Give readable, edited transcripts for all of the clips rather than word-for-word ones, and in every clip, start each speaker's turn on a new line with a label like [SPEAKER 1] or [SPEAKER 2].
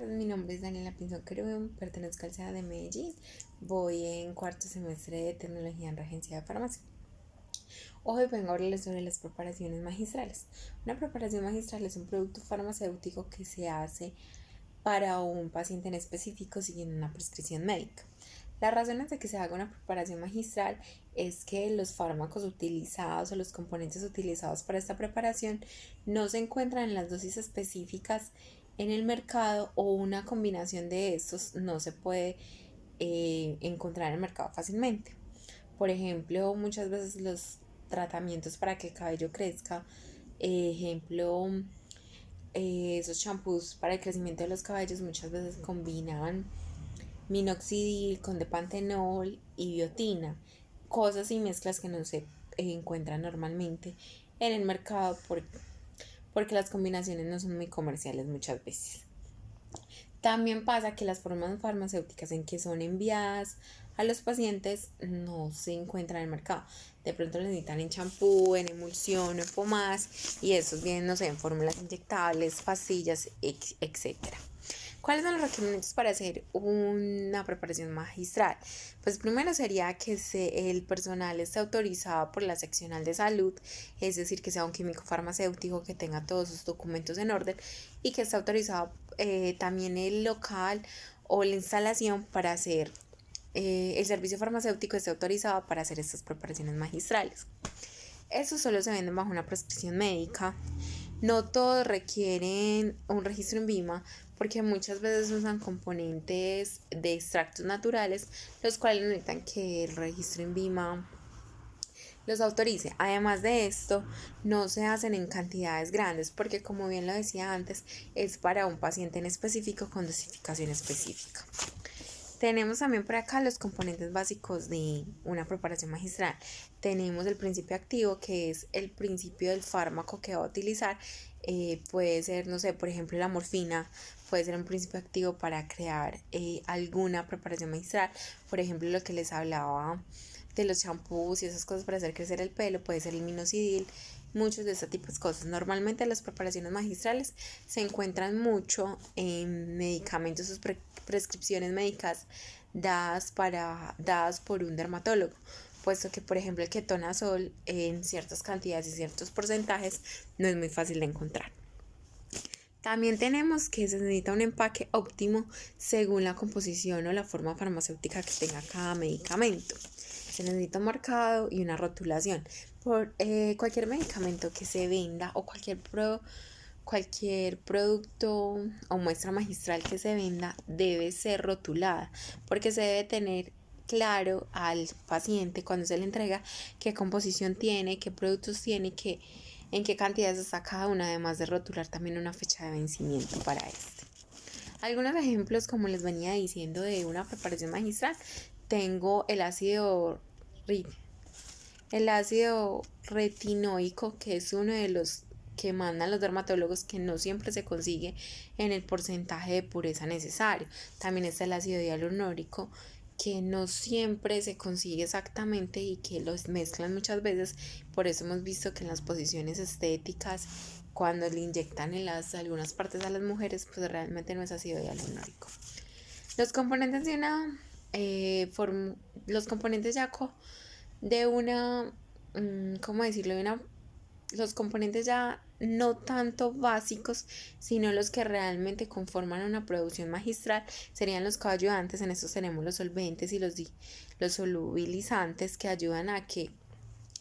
[SPEAKER 1] Mi nombre es Daniela Pinzón Querubín, pertenezco al SEA de Medellín. Voy en cuarto semestre de Tecnología en Regencia de Farmacia. Hoy vengo a hablarles sobre las preparaciones magistrales. Una preparación magistral es un producto farmacéutico que se hace para un paciente en específico siguiendo una prescripción médica. Las razones de que se haga una preparación magistral es que los fármacos utilizados o los componentes utilizados para esta preparación no se encuentran en las dosis específicas en el mercado, o una combinación de estos no se puede encontrar en el mercado fácilmente. Por ejemplo, muchas veces los tratamientos para que el cabello crezca, ejemplo, esos champús para el crecimiento de los cabellos muchas veces combinan minoxidil con depantenol y biotina, cosas y mezclas que no se encuentran normalmente en el mercado porque las combinaciones no son muy comerciales muchas veces. También pasa que las formas farmacéuticas en que son enviadas a los pacientes no se encuentran en el mercado. De pronto lo necesitan en champú, en emulsión o en pomadas, y esos vienen, no sé, en fórmulas inyectables, pastillas, etc. ¿Cuáles son los requerimientos para hacer una preparación magistral? Pues primero sería que el personal esté autorizado por la seccional de salud, es decir, que sea un químico farmacéutico, que tenga todos sus documentos en orden y que esté autorizado también el local o la instalación para hacer el servicio farmacéutico esté autorizado para hacer estas preparaciones magistrales. Eso solo se vende bajo una prescripción médica. No todos requieren un registro en VIMA porque muchas veces usan componentes de extractos naturales, los cuales necesitan que el registro en VIMA los autorice. Además de esto, no se hacen en cantidades grandes porque, como bien lo decía antes, es para un paciente en específico con dosificación específica. Tenemos también por acá los componentes básicos de una preparación magistral. Tenemos el principio activo, que es el principio del fármaco que va a utilizar. Puede ser, no sé, por ejemplo, la morfina puede ser un principio activo para crear alguna preparación magistral. Por ejemplo, lo que les hablaba de los champús y esas cosas para hacer crecer el pelo, puede ser el minoxidil, muchos de este tipo de cosas. Normalmente las preparaciones magistrales se encuentran mucho en medicamentos o prescripciones médicas dadas por un dermatólogo, puesto que, por ejemplo, el ketonazol en ciertas cantidades y ciertos porcentajes no es muy fácil de encontrar. También tenemos que se necesita un empaque óptimo según la composición o la forma farmacéutica que tenga cada medicamento. Se necesita un marcado y una rotulación. Por cualquier medicamento que se venda o cualquier producto o muestra magistral que se venda debe ser rotulada, porque se debe tener claro al paciente cuando se le entrega qué composición tiene, qué productos tiene, en qué cantidades está cada una, además de rotular también una fecha de vencimiento para este. Algunos ejemplos, como les venía diciendo, de una preparación magistral: tengo el ácido retinoico, que es uno de los que mandan los dermatólogos, que no siempre se consigue en el porcentaje de pureza necesario. También está el ácido hialurónico, que no siempre se consigue exactamente y que los mezclan muchas veces. Por eso hemos visto que en las posiciones estéticas, cuando le inyectan en algunas partes a las mujeres, pues realmente no es ácido hialurónico. Los componentes de una los componentes ya de una, ¿cómo decirlo? Los componentes ya no tanto básicos, sino los que realmente conforman una producción magistral, serían los coayudantes. En estos tenemos los solventes y los solubilizantes, que ayudan a que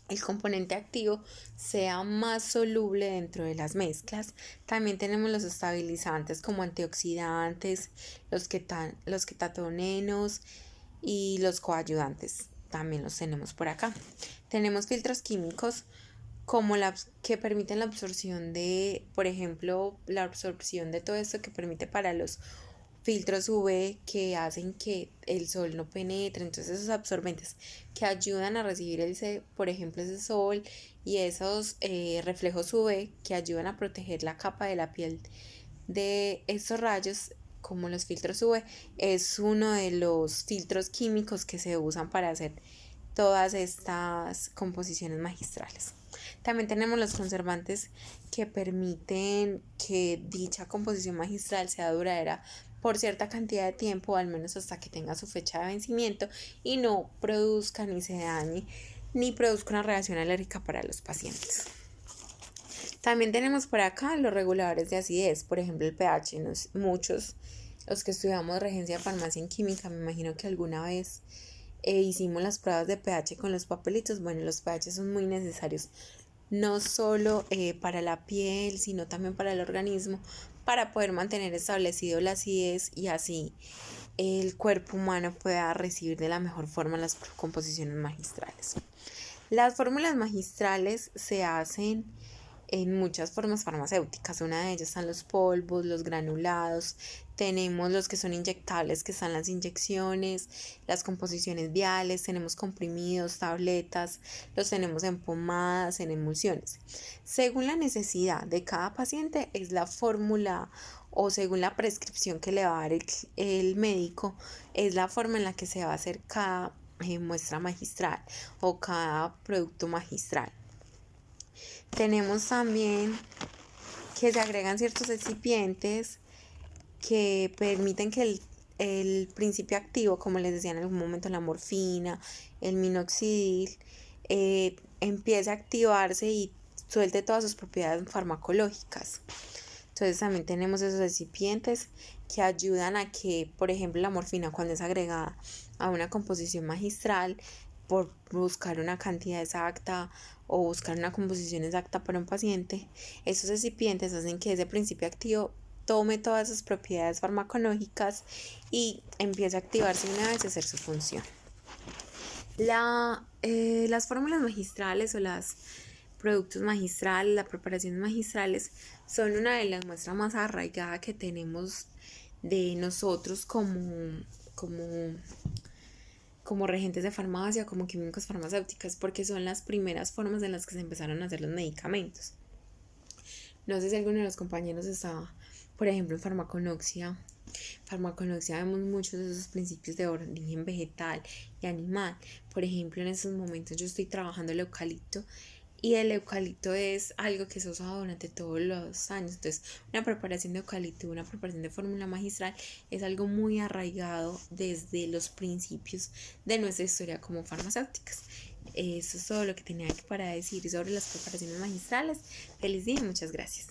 [SPEAKER 1] el componente activo sea más soluble dentro de las mezclas. También tenemos los estabilizantes como antioxidantes, los ketatonenos y los coayudantes. También los tenemos por acá. Tenemos filtros químicos como que permiten la absorción de, por ejemplo, la absorción de todo esto que permite para los filtros UV, que hacen que el sol no penetre. Entonces esos absorbentes que ayudan a recibir por ejemplo, ese sol y esos reflejos UV que ayudan a proteger la capa de la piel de estos rayos, como los filtros UV, es uno de los filtros químicos que se usan para hacer todas estas composiciones magistrales. También tenemos los conservantes que permiten que dicha composición magistral sea duradera por cierta cantidad de tiempo, al menos hasta que tenga su fecha de vencimiento, y no produzca ni se dañe ni produzca una reacción alérgica para los pacientes. También tenemos por acá los reguladores de acidez, por ejemplo el pH. Muchos, los que estudiamos regencia de farmacia en química, me imagino que alguna vez hicimos las pruebas de pH con los papelitos. Bueno, los pH son muy necesarios, no solo para la piel, sino también para el organismo, para poder mantener establecido la acidez y así el cuerpo humano pueda recibir de la mejor forma las composiciones magistrales. Las fórmulas magistrales se hacen en muchas formas farmacéuticas. Una de ellas están los polvos, los granulados, tenemos los que son inyectables, que están las inyecciones, las composiciones viales, tenemos comprimidos, tabletas, los tenemos en pomadas, en emulsiones. Según la necesidad de cada paciente es la fórmula, o según la prescripción que le va a dar el médico, es la forma en la que se va a hacer cada muestra magistral o cada producto magistral. Tenemos también que se agregan ciertos excipientes que permiten que el principio activo, como les decía en algún momento, la morfina, el minoxidil, empiece a activarse y suelte todas sus propiedades farmacológicas. Entonces también tenemos esos excipientes que ayudan a que, por ejemplo, la morfina, cuando es agregada a una composición magistral, por buscar una cantidad exacta o buscar una composición exacta para un paciente, esos excipientes hacen que ese principio activo tome todas sus propiedades farmacológicas y empiece a activarse una vez y hacer su función. Las fórmulas magistrales o los productos magistrales, las preparaciones magistrales son una de las muestras más arraigadas que tenemos de nosotros como regentes de farmacia, como químicos farmacéuticas, porque son las primeras formas en las que se empezaron a hacer los medicamentos. No sé si alguno de los compañeros estaba, por ejemplo, en farmaconoxia. Farmaconoxia vemos muchos de esos principios de origen vegetal y animal. Por ejemplo, en estos momentos yo estoy trabajando el eucalipto, y el eucalipto es algo que se usa durante todos los años. Entonces, una preparación de eucalipto, una preparación de fórmula magistral es algo muy arraigado desde los principios de nuestra historia como farmacéuticas. Eso es todo lo que tenía para decir sobre las preparaciones magistrales. Feliz día y muchas gracias.